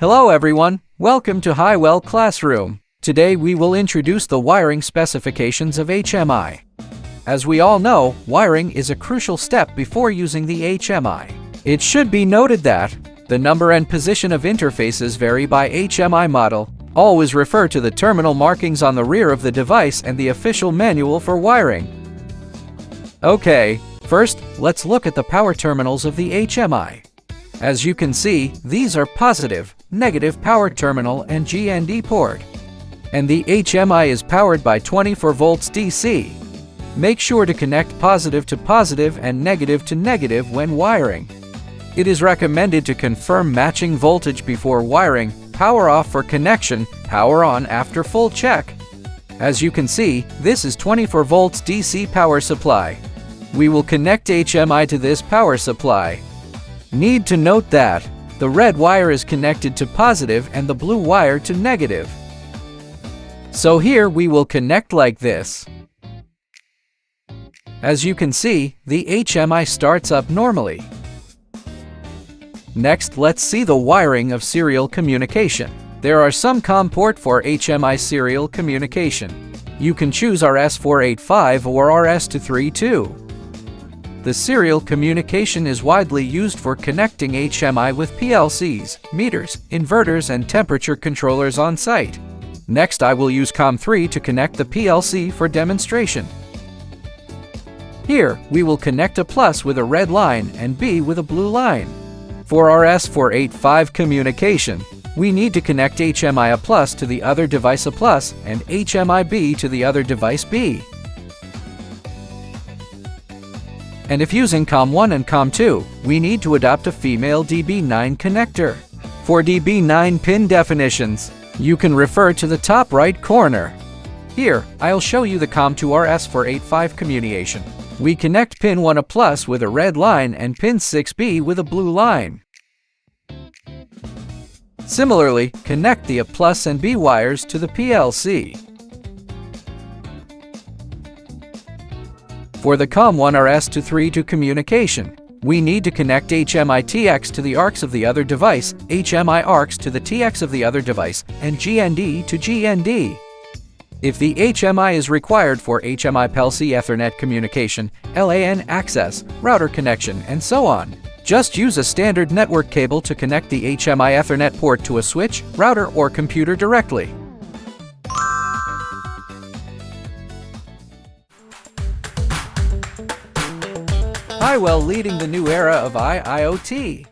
Hello everyone, welcome to Haiwell Classroom. Today we will introduce the wiring specifications of HMI. As we all know, wiring is a crucial step before using the HMI. It should be noted that the number and position of interfaces vary by HMI model. Always refer to the terminal markings on the rear of the device and the official manual for wiring. Okay, first, let's look at the power terminals of the HMI. As you can see, these are positive, negative power terminal and GND port. And the HMI is powered by 24 volts DC. Make sure to connect positive to positive and negative to negative when wiring. It is recommended to confirm matching voltage before wiring, power off for connection, power on after full check. As you can see, this is 24 volts DC power supply. We will connect HMI to this power supply. Need to note that the red wire is connected to positive and the blue wire to negative. So here we will connect like this. As you can see, the HMI starts up normally. Next, let's see the wiring of serial communication. There are some COM port for HMI serial communication. You can choose RS485 or RS232. The serial communication is widely used for connecting HMI with PLCs, meters, inverters, and temperature controllers on site. Next, I will use COM3 to connect the PLC for demonstration. Here, we will connect a plus with a red line and B with a blue line. For RS485 communication, we need to connect HMI A plus to the other device A plus and HMI B to the other device B. And if using COM1 and COM2, we need to adopt a female DB9 connector. For DB9 pin definitions, you can refer to the top right corner. Here, I'll show you the COM2 RS485 communication. We connect pin 1 A plus with a red line and pin 6B with a blue line. Similarly, connect the A plus and B wires to the PLC. For the COM1 RS232 communication, we need to connect HMI TX to the ARCs of the other device, HMI ARCs to the TX of the other device, and GND to GND. If the HMI is required for HMI PLC Ethernet communication, LAN access, router connection, and so on, just use a standard network cable to connect the HMI Ethernet port to a switch, router, or computer directly. Haiwell leading the new era of IIoT.